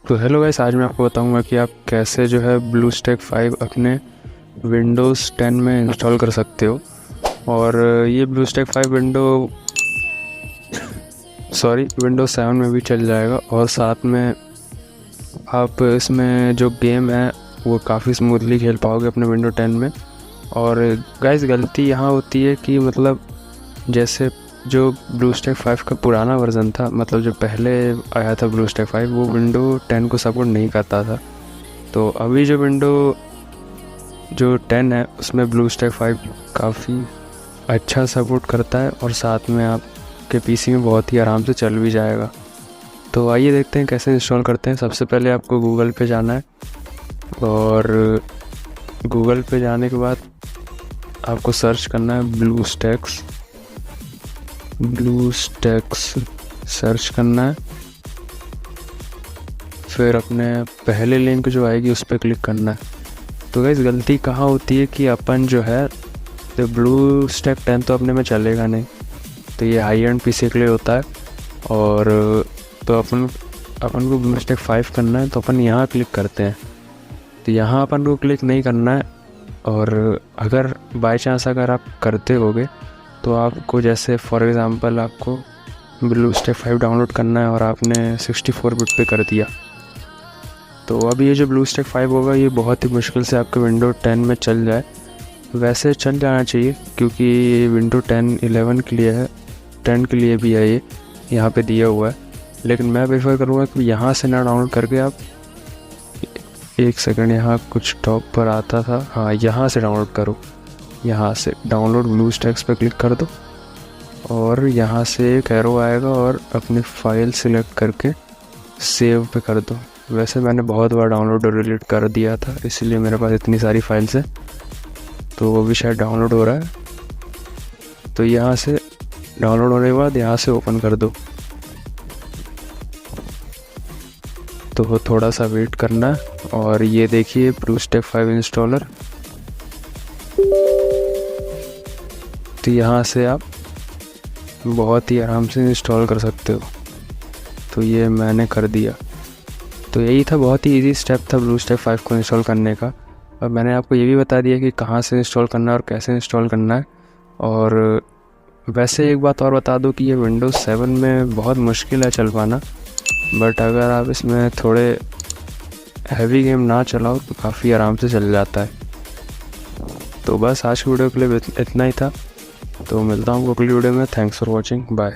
तो hello guys, आज मैं आपको बताऊंगा कि आप कैसे जो है ब्लूस्टैक 5 अपने विंडोज़ 10 में इंस्टॉल कर सकते हो। और ये ब्लूस्टैक 5 विंडोज़ 7 में भी चल जाएगा। और साथ में आप इसमें जो गेम है वो काफ़ी स्मूथली खेल पाओगे अपने विंडो 10 में। और गाइस, गलती यहाँ होती है कि मतलब जैसे जो ब्लूस्टैक 5 का पुराना वर्ज़न था, मतलब जो पहले आया था ब्लूस्टैक 5, वो विंडो 10 को सपोर्ट नहीं करता था। तो अभी जो विंडो 10 है उसमें ब्लूस्टैक 5 काफ़ी अच्छा सपोर्ट करता है और साथ में आपके पीसी में बहुत ही आराम से चल भी जाएगा। तो आइए देखते हैं कैसे इंस्टॉल करते हैं। सबसे पहले आपको गूगल पे जाना है और गूगल पे जाने के बाद आपको सर्च करना है ब्लूस्टैक्स सर्च करना है। फिर अपने पहले लिंक जो आएगी उस पर क्लिक करना है। तो गाइस, गलती कहाँ होती है कि अपन जो है तो ब्लूस्टैक 10 तो अपने में चलेगा नहीं, तो ये हाई एंड पीसी के लिए होता है। और तो अपन को ब्लूस्टैक 5 करना है, तो अपन यहाँ क्लिक करते हैं। तो यहाँ अपन को क्लिक नहीं करना है। और अगर बाय चांस अगर आप करते होगे तो आपको, जैसे फॉर एग्ज़ाम्पल आपको ब्लूस्टैक 5 डाउनलोड करना है और आपने 64 बिट पे कर दिया, तो अब ये जो ब्लूस्टैक 5 होगा ये बहुत ही मुश्किल से आपके विंडो 10 में चल जाए। वैसे चल जाना चाहिए क्योंकि ये विंडो 10 11 के लिए है, 10 के लिए भी है, ये यहाँ पे दिया हुआ है। लेकिन मैं प्रेफर करूँगा कि यहाँ से ना डाउनलोड करके आप, एक सेकंड, यहाँ कुछ टॉप पर आता था, हाँ, यहाँ से डाउनलोड करो। यहाँ से डाउनलोड ब्लूस्टैक्स पे क्लिक कर दो और यहाँ से एक एरो आएगा और अपनी फ़ाइल सिलेक्ट करके सेव पे कर दो। वैसे मैंने बहुत बार डाउनलोड और डिलीट कर दिया था, इसलिए मेरे पास इतनी सारी फाइल्स हैं, तो वो भी शायद डाउनलोड हो रहा है। तो यहाँ से डाउनलोड होने के बाद यहाँ से ओपन कर दो। तो थोड़ा सा वेट करना है और ये देखिए ब्लूस्टैक 5 इंस्टॉलर। तो यहाँ से आप बहुत ही आराम से इंस्टॉल कर सकते हो। तो ये मैंने कर दिया। तो यही था, बहुत ही इजी स्टेप था ब्लूस्टैक 5 को इंस्टॉल करने का। और मैंने आपको ये भी बता दिया कि कहाँ से इंस्टॉल करना है और कैसे इंस्टॉल करना है। और वैसे एक बात और बता दूं कि ये विंडोज़ 7 में बहुत मुश्किल है चल पाना, बट अगर आप इसमें थोड़े हैवी गेम ना चलाओ तो काफ़ी आराम से चल जाता है। तो बस आज की वीडियो के लिए इतना ही था। तो मिलता हूँ अगली वीडियो में। Thanks for watching, bye.